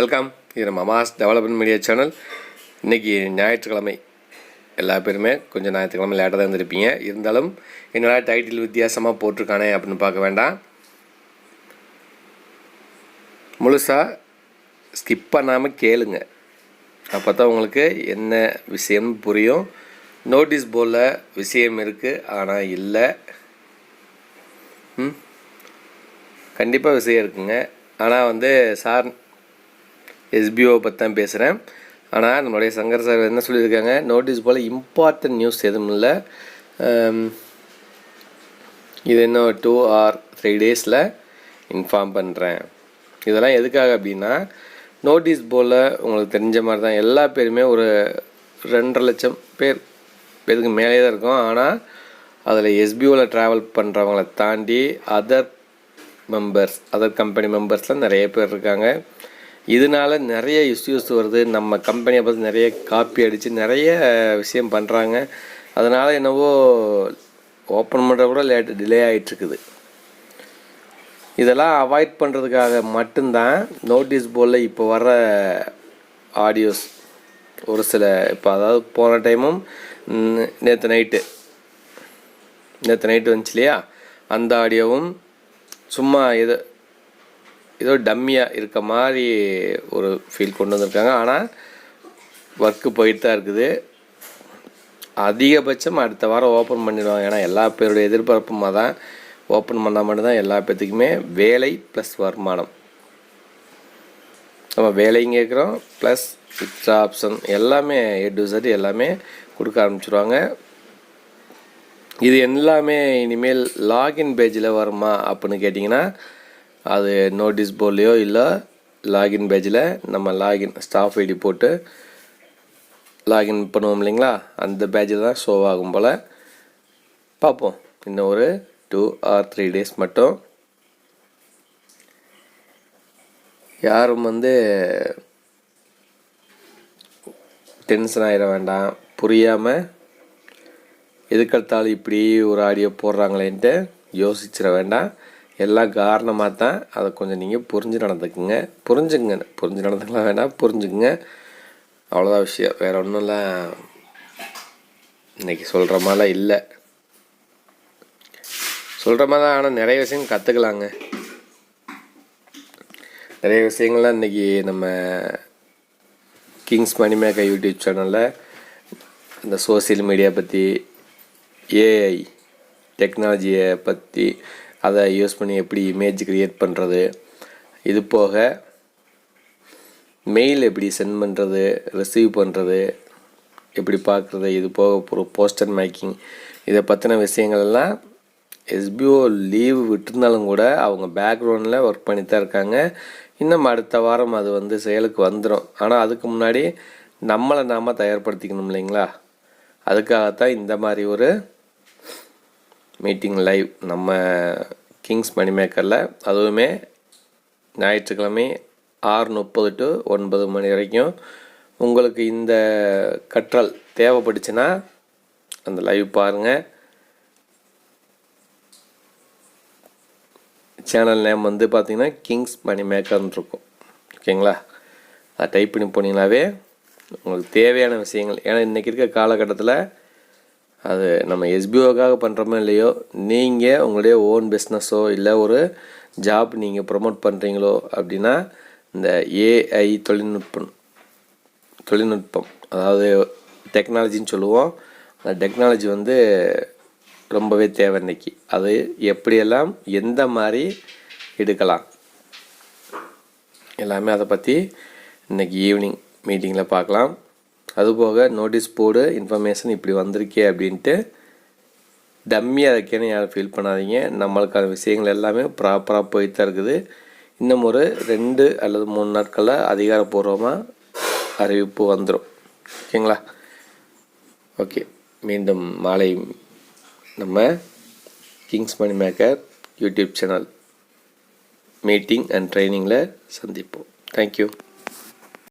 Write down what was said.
Welcome. இது நம்ம mass development media channel. இன்றைக்கி ஞாயிற்றுக்கிழமை. எல்லா பேருமே கொஞ்சம் ஞாயிற்றுக்கிழமை லேட்டாக தான் இருந்திருப்பீங்க. இருந்தாலும் என்னடா டைட்டில் வித்தியாசமாக போட்டிருக்கானே அப்படின்னு பார்க்க வேண்டாம். முழுசாக ஸ்கிப் பண்ணாமல் கேளுங்க. அப்போ தான் உங்களுக்கு என்ன விஷயம் புரியும். நோட்டீஸ் போர்டில் விஷயம் இருக்குது, ஆனால் இல்லை. கண்டிப்பாக விஷயம் இருக்குங்க. ஆனால் சார் எஸ்பிஓ பற்றி தான் பேசுகிறேன். ஆனால் நம்மளுடைய சங்கர் சார் என்ன சொல்லியிருக்காங்க, நோட்டீஸ் போல் இம்பார்ட்டன்ட் நியூஸ் எதுவும் இல்லை, இது இன்னும் 2 or 3 days இன்ஃபார்ம் பண்ணுறேன். இதெல்லாம் எதுக்காக அப்படின்னா, நோட்டீஸ் போல் உங்களுக்கு தெரிஞ்ச மாதிரி தான் எல்லா பேருமே ஒரு 2.5 லட்சம் பேருக்கு மேலே தான் இருக்கும். ஆனால் அதில் எஸ்பிஓவில் ட்ராவல் பண்ணுறவங்கள தாண்டி அதர் கம்பெனி மெம்பர்ஸ்லாம் நிறைய பேர் இருக்காங்க. இதனால் நிறைய இஷ்யூஸ் வருது. நம்ம கம்பெனியை பார்த்து நிறைய காப்பி அடித்து நிறைய விஷயம் பண்ணுறாங்க. அதனால் என்னவோ ஓப்பன் பண்ணுற கூட டிலே ஆகிட்டுருக்குது. இதெல்லாம் அவாய்ட் பண்ணுறதுக்காக மட்டும்தான் நோட்டீஸ் போர்டில் இப்போ வர ஆடியோஸ் ஒரு சில இப்போ அதாவது போன டைமும் நேற்று நைட்டு வந்துச்சு இல்லையா, அந்த ஆடியோவும் சும்மா ஏதோ டம்மியாக இருக்க மாதிரி ஒரு ஃபீல் கொண்டு வந்திருக்காங்க. ஆனால் ஒர்க்கு போயிட்டு தான் இருக்குது. அதிகபட்சம் அடுத்த வாரம் ஓப்பன் பண்ணிடுவாங்க. ஏன்னா எல்லா பேருடைய எதிர்பார்ப்பும் தான் ஓப்பன் பண்ணால் மட்டும்தான் எல்லா பேர்த்துக்குமே வேலை ப்ளஸ் வருமானம். நம்ம வேலையும் கேட்குறோம், ப்ளஸ் எக்ஸ்ட்ரா ஆப்ஷன் எல்லாமே A to Z எல்லாமே கொடுக்க ஆரம்பிச்சிடுவாங்க. இது எல்லாமே இனிமேல் லாகின் பேஜில் வருமா அப்படின்னு கேட்டிங்கன்னா, அது நோட்டீஸ் போர்ட்லேயோ இல்லை லாகின் பேஜில் நம்ம ஸ்டாஃப் ஐடி போட்டு லாகின் பண்ணுவோம் இல்லைங்களா, அந்த பேஜில் தான் ஷோ ஆகும் போல். பார்ப்போம், இன்னும் ஒரு 2 or 3 days மட்டும். யாரும் டென்ஷன் ஆகிட வேண்டாம். புரியாமல் எதுக்கெடுத்தாலும் இப்படி ஒரு ஆடியோ போடுறாங்களேன்ட்டு யோசிச்சிட வேண்டாம். எல்லாம் காரணமாக தான். அதை கொஞ்சம் நீங்கள் புரிஞ்சு நடந்துக்கலாம் வேண்டாம், புரிஞ்சுக்குங்க. அவ்வளோதான் விஷயம். வேறு ஒன்றும்லாம் இன்றைக்கி சொல்கிற மாதிரிலாம் இல்லை. சொல்கிற மாதிரி தான். ஆனால் நிறைய விஷயங்கள் கற்றுக்கலாங்க. நிறைய விஷயங்கள்லாம் இன்றைக்கி நம்ம கிங்ஸ் மணிமேக்கர் யூடியூப் சேனலில் இந்த சோசியல் மீடியா பற்றி, ஏஐ டெக்னாலஜியை பற்றி, அதை யூஸ் பண்ணி எப்படி இமேஜ் க்ரியேட் பண்ணுறது, இது போக மெயில் எப்படி சென்ட் பண்ணுறது, ரிசீவ் பண்ணுறது, எப்படி பார்க்குறது, இது போக ஒரு போஸ்டர் மேக்கிங், இதை பற்றின விஷயங்கள் எல்லாம் எஸ்பிஓ லீவு விட்டுருந்தாலும் கூட அவங்க பேக்ரவுண்டில் ஒர்க் பண்ணி தான் இருக்காங்க. இன்னும் அடுத்த வாரம் அது செயலுக்கு வந்துடும். ஆனால் அதுக்கு முன்னாடி நம்மளை நாம் தயார்படுத்திக்கணும் இல்லைங்களா. அதுக்காகத்தான் இந்த மாதிரி ஒரு மீட்டிங் லைவ் நம்ம கிங்ஸ் மணிமேக்கரில், அதுவுமே ஞாயிற்றுக்கிழமை 6:30 to 9 மணி வரைக்கும். உங்களுக்கு இந்த கற்றல் தேவைப்பட்டுச்சுன்னா அந்த லைவ் பாருங்கள். சேனல் நேம் பார்த்திங்கன்னா கிங்ஸ் மணிமேக்கர்னு இருக்கும். ஓகேங்களா, அதை டைப் பண்ணி போனீங்கன்னாவே உங்களுக்கு தேவையான விஷயங்கள். ஏன்னா இன்றைக்கி இருக்க காலகட்டத்தில் அது நம்ம எஸ்பிஓக்காக பண்ணுறோமோ இல்லையோ, நீங்கள் உங்களுடைய ஓன் பிஸ்னஸோ இல்லை ஒரு ஜாப் நீங்கள் ப்ரொமோட் பண்ணுறீங்களோ அப்படின்னா இந்த ஏஐ தொழில்நுட்பம் அதாவது டெக்னாலஜின்னு சொல்லுவோம். அந்த டெக்னாலஜி ரொம்பவே தேவை இன்றைக்கி. அது எப்படியெல்லாம் எந்த மாதிரி எடுக்கலாம் எல்லாமே அதை பற்றி இன்றைக்கி ஈவினிங் மீட்டிங்கில் பார்க்கலாம். அதுபோக நோட்டீஸ் போர்டு இன்ஃபர்மேஷன் இப்படி வந்திருக்கே அப்படின்ட்டு டம்மியாக இருக்கேன்னு யாரும் ஃபீல் பண்ணாதீங்க. நம்மளுக்கான விஷயங்கள் எல்லாமே ப்ராப்பராக போயிட்டு தான் இருக்குது. இன்னும் ஒரு 2 அல்லது 3 நாட்களில் அதிகாரப்பூர்வமாக அறிவிப்பு வந்துடும். ஓகேங்களா. ஓகே, மீண்டும் மாலை நம்ம kings moneymaker YouTube channel meeting and ட்ரைனிங்கில் சந்திப்போம். தேங்க்யூ.